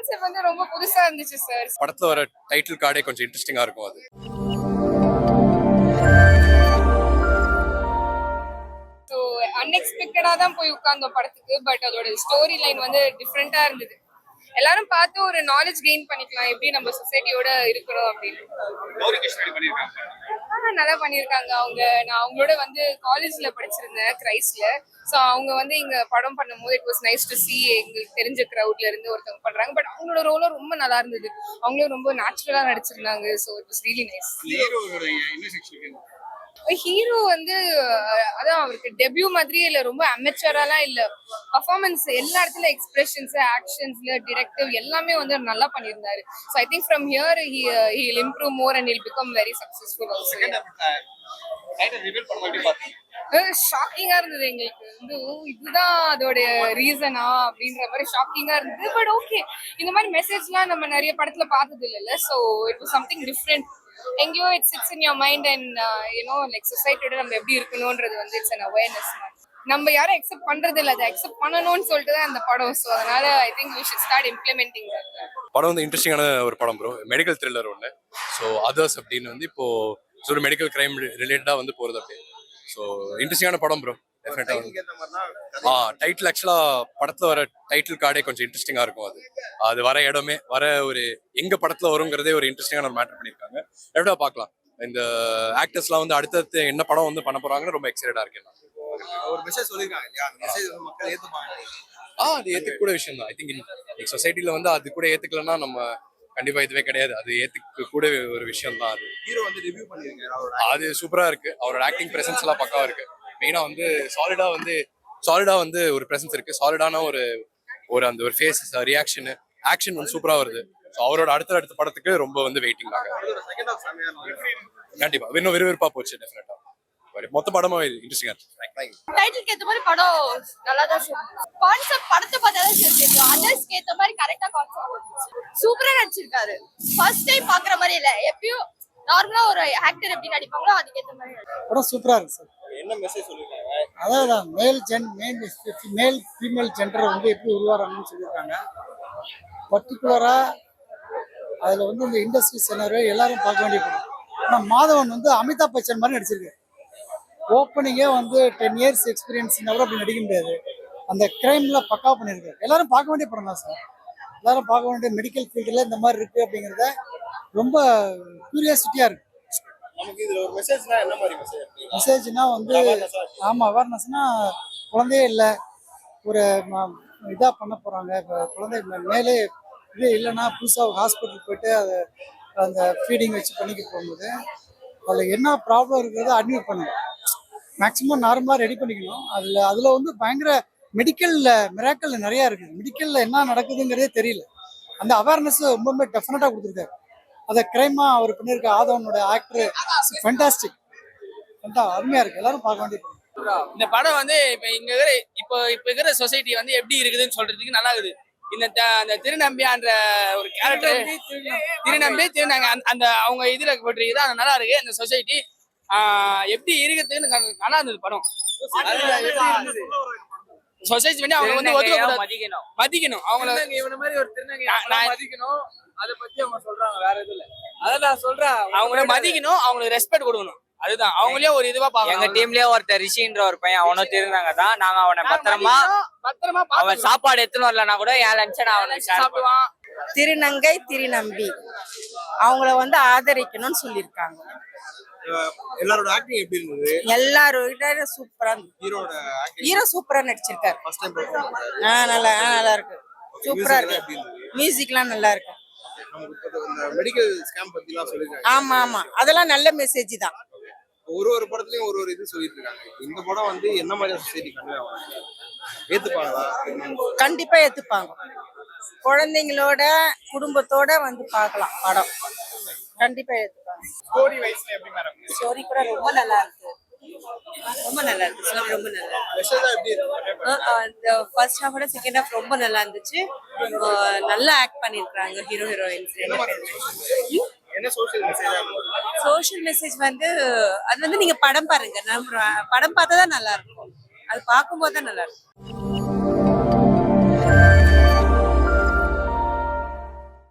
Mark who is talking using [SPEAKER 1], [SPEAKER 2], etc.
[SPEAKER 1] Concept வந்து ரொம்ப புதுசா இருந்துச்சு சார்.
[SPEAKER 2] படத்துல வர டைட்டில் கார்டே கொஞ்சம் இன்ட்ரெஸ்டிங்கா இருக்கும். அது
[SPEAKER 1] ஸோ அன்எக்ஸ்பெக்டடா தான் போய் உட்கார்ந்தோம் படத்துக்கு. பட் அதோட ஸ்டோரி லைன் வந்து டிஃப்ரெண்டா இருந்தது. எல்லாரும் பார்த்து ஒரு நாலேஜ் கெயின் பண்ணிக்கலாம் எப்படி நம்ம சொசைட்டியோட இருக்கணும் அப்படின்னு. நல்லா பண்ணியிருக்காங்க. நான் அவங்களோட வந்து காலேஜ்ல படிச்சிருந்தேன் கிரைஸ்ட்ல. ஸோ அவங்க வந்து இங்க படம் பண்ணும்போது it was nice to C எங்களுக்கு தெரிஞ்ச க்ரௌட்ல இருந்து ஒருத்தவங்க பண்றாங்க. பட் அவங்களோட ரோலும் ரொம்ப நல்லா இருந்தது. அவங்களும் ரொம்ப நேச்சுரலா நடிச்சிருந்தாங்க. So it was really nice. Hero வந்து அதான் அவருக்கு டெபியூ மாதிரியே இல்ல, ரொம்ப அமெச்சராலாம் இல்ல. பர்ஃபார்மன்ஸ் எல்லா இடத்துல எக்ஸ்பிரஷன்ஸ், ஆக்ஷன்ஸ்ல, டிரெக்டிவ் எல்லாமே வந்து நல்லா பண்ணியிருந்தாரு. So I think from here he will improve more and he'll become very successful also. ஷாக்கிங்கா இருந்தது எங்களுக்கு வந்து இதுதான் அதோட ரீசனா அப்படின்ற மாதிரி ஷாக்கிங்கா இருந்தது. பட் ஓகே, இந்த மாதிரி மெசேஜ்லாம் நம்ம நிறைய படத்துல பார்த்தது இல்லைல்ல. So it was something different. எங்கேயோ it's in your mind and like சொசைட்டியோட நம்ம எப்படி இருக்கணும்ன்றது வந்து இட்ஸ் அன் அவேர்னஸ். நம்ம யாரும் அக்செப்ட் பண்றது இல்லை, அதை அக்செப்ட் பண்ணணும்னு சொல்லிட்டு தான் அந்த படம். ஸோ அதனால I think we should start implementing that.
[SPEAKER 2] படம் வந்து இன்ட்ரெஸ்டிங்கான ஒரு படம் ப்ரோ. மெடிக்கல் த்ரில்லர் ஒன்று. ஸோ அதர்ஸ் அப்படின்னு வந்து இப்போ ஒரு மெடிக்கல் கிரைம் ரிலேட்டடா வந்து போறது அப்படி. ஸோ இன்ட்ரெஸ்டிங்கான படம் ப்ரோ. டைட்டில் ஆக்சுவலா படத்துல வர டைட்டில் கார்டே கொஞ்சம் இன்ட்ரெஸ்டிங்கா இருக்கும். அது வர இடமே வர ஒரு எங்க படத்துல வருங்கிறதே ஒரு இன்ட்ரெஸ்டிங்கான ஒரு மேட்டர் பண்ணிருக்காங்க. எப்படா பார்க்கலாம். இந்த ஆக்டர்ஸ்லாம் வந்து அடுத்தடுத்து என்ன படம் வந்து பண்ண போறாங்கன்னு ரொம்ப எக்ஸைட்டடா இருக்கேன்.
[SPEAKER 3] ஒரு மெசேஜ் சொல்லிருக்காங்க இல்லையா, அந்த மெசேஜ் வந்து மக்கள் ஏத்துப்பாங்க.
[SPEAKER 2] அது ஏத்துக்க கூட விஷயம் தான். ஐ திங்க் சொசைட்டில வந்து அது கூட ஏத்துக்கலன்னா நம்ம கண்டிப்பா இதுவே கிடையாது. அது ஏத்துக்க கூட ஒரு விஷயம் தான். அது
[SPEAKER 3] ஹீரோ வந்து ரிவ்யூ பண்ணிருக்காரு.
[SPEAKER 2] அது சூப்பரா இருக்கு. அவரோட ஆக்டிங் பிரசன்ஸ் எல்லாம் பக்காவா இருக்கு. மெயினா வந்து சாலிடா வந்து ஒரு பிரசன்ஸ் இருக்கு. சாலிடான ஒரு அந்த ஒரு ஃபேஸ் ரியாக்ஷன் ஆக்ஷன் வந்து சூப்பரா வருது. ஸோ அவரோட அடுத்த படத்துக்கு ரொம்ப வந்து வெயிட்டிங் நாங்க. கண்டிப்பா இன்னும் விறுவிறுப்பா போச்சு. டெஃபினட்டா மொத்த படமும் இன்ட்ரெஸ்டிங்கா இருக்கு.
[SPEAKER 4] டைட்டிலுக்கு ஏத்த மாதிரி படம் நல்லா தான் இருக்கு. கான்செப்ட் படத்தை பார்த்தா தான் தெரியும். அதர்ஸ்க்கு ஏத்த மாதிரி கரெக்டா கான்செப்ட் சூப்பரா நடிச்சிருக்காரு. ஃபர்ஸ்ட் டைம் பாக்குற மாதிரி இல்ல, எப்பயும் நார்மலா ஒரு ஆக்டர் எப்படி நடிப்பாங்களோ அதுக்கு ஏத்த மாதிரி
[SPEAKER 5] படம் சூப்பரா இருக்கு சார்.
[SPEAKER 3] என்ன மெசேஜ் சொல்லிருக்காங்க?
[SPEAKER 5] அதான் மேல் ஃபீமேல் ஜெண்டர் வந்து எப்படி உருவாடுறாங்கன்னு சொல்லியிருக்காங்க. பர்டிகுலரா அதுல வந்து இந்த இண்டஸ்ட்ரி சினரே எல்லாரும் பார்க்க வேண்டிய படம். ஆனால் மாதவன் வந்து அமிதாப் பச்சன் மாதிரி நடிச்சிருக்காரு. ஓப்பனிங்கே வந்து 10 இயர்ஸ் எக்ஸ்பீரியன்ஸ் கூட அப்படி நடிக்க முடியாது. அந்த கிரைம்ல பக்கா பண்ணியிருக்காரு. எல்லாரும் பார்க்க வேண்டிய படம் தான் சார். எல்லாரும் பார்க்க வேண்டிய மெடிக்கல் ஃபீல்டில் இந்த மாதிரி இருக்கு அப்படிங்கிறத ரொம்ப கியூரியாசிட்டியா இருக்கு.
[SPEAKER 3] நமக்கு இதுல ஒரு மெசேஜ்னா என்ன மாதிரி
[SPEAKER 5] மெசேஜ்னா வந்து ஆமா அவேர்னஸ்னா குழந்தையே இல்லை ஒரு இதாக பண்ண போறாங்க. இப்போ குழந்தை மேலே இது இல்லைன்னா புதுசாக ஹாஸ்பிட்டல் போயிட்டு அதை அந்த ஃபீடிங் வச்சு பண்ணிக்க போகும்போது அதில் என்ன ப்ராப்ளம் இருக்கிறத அட்மிட் பண்ணணும். மேக்ஸிமம் நார்மலாக ரெடி பண்ணிக்கணும். அதில் வந்து பயங்கர மெடிக்கலில் மிராக்கல் நிறையா இருக்குது. மெடிக்கலில் என்ன நடக்குதுங்கிறதே தெரியல. அந்த அவேர்னஸ் ரொம்பவே டெஃபினட்டாக கொடுத்துருக்காரு. அதை கிரைமாக அவர் பண்ணியிருக்க ஆதவனோட ஆக்டர் ஃபென்டாஸ்டிக், அருமையாக இருக்குது. எல்லாரும் பார்க்க வேண்டிய
[SPEAKER 6] இந்த படம் வந்து இப்போ இருக்கிற சொசைட்டி வந்து எப்படி இருக்குதுன்னு சொல்றதுக்கு நல்லா இருக்குது. அந்த திருநம்பியான்ற ஒரு கேரக்டர் திருநங்க அந்த அவங்க இதுல போட்டிருக்குது. அது நல்லா இருக்கு. அந்த சொசைட்டி எப்படி இருக்குதுன்னு நல்லா இருந்தது படம். சொசைட்டி வந்து அவங்க வந்து மதிக்கணும். அவங்கள இவன மாதிரி ஒரு திருநங்கை மதிக்கணும். அதை பத்தி அவங்க சொல்றாங்க, வேற எதுவும் இல்ல. அதான் நான் சொல்றேன், அவங்கள மதிக்கணும், அவங்களுக்கு ரெஸ்பெக்ட் கொடுக்கணும். அதுதான் அவங்களே ஒரு இதுவா பாக்க.
[SPEAKER 7] எங்க டீம்லயே ஒருத்தர் ரிஷின்ற ஒரு பையன், அவனும் திருந்தாங்க தான். நாங்க அவனை பத்திரமா அவன் சாப்பாடு எடுத்துன்னு வரலன்னா கூட என் லஞ்ச நான் அவனுக்கு சாப்பிடுவான்.
[SPEAKER 8] திருநங்கை திருநம்பி அவங்கள வந்து ஆதரிக்கணும்னு சொல்லியிருக்காங்க.
[SPEAKER 3] எல்லாரோட ஆக்டிங் எப்படி இருந்தது?
[SPEAKER 8] எல்லாரும் சூப்பரா ஹீரோ சூப்பரா நடிச்சிருக்காரு.
[SPEAKER 3] ஃபர்ஸ்ட் டைம்
[SPEAKER 8] நல்லா இருக்கு. சூப்பரா இருக்கு. மியூசிக்லாம் நல்லா இருக்கு.
[SPEAKER 3] மெடிக்கல் ஸ்கேம் பத்திலாம் சொல்லிருக்காங்க.
[SPEAKER 8] ஆமா அதெல்லாம் நல்ல மெசேஜ் தான்.
[SPEAKER 3] ஒரு படத்துலயும் ஒரு இது சொல்லிட்டு இருக்காங்க. இந்த படம் வந்து என்ன மாதிரி சொசைட்டி ஏத்துப்பாங்களா?
[SPEAKER 8] கண்டிப்பா ஏத்துப்பாங்க. குழந்தைங்களோட குடும்பத்தோட வந்து பார்க்கலாம் படம். கண்டிப்பா ஏத்துப்பாங்க.
[SPEAKER 6] ஸ்டோரி வைஸ்ல எப்படி மேடம்?
[SPEAKER 8] ஸ்டோரி கூட ரொம்ப நல்லா இருக்கு. ரொம்ப நல்லா இருக்கு. ஸ்டோரி ரொம்ப நல்லா இருக்கு.
[SPEAKER 3] மெசேஜ் எப்படி இருக்கு?
[SPEAKER 8] அந்த ஃபர்ஸ்ட் ஹாஃப் ஓட செகண்ட் ஹாஃப் ரொம்ப நல்லா இருந்துச்சு. நல்லா ஆக்ட் பண்ணிருக்காங்க ஹீரோ ஹீரோயின்ஸ்.
[SPEAKER 3] என்ன சோஷியல் மெசேஜ்?
[SPEAKER 8] சோஷியல் மெசேஜ் வந்து அது வந்து நீங்க படம் பாருங்க. படம் பார்த்தா தான் நல்லா இருக்கும். அது பார்க்கும்போது தான் நல்லா இருக்கும்.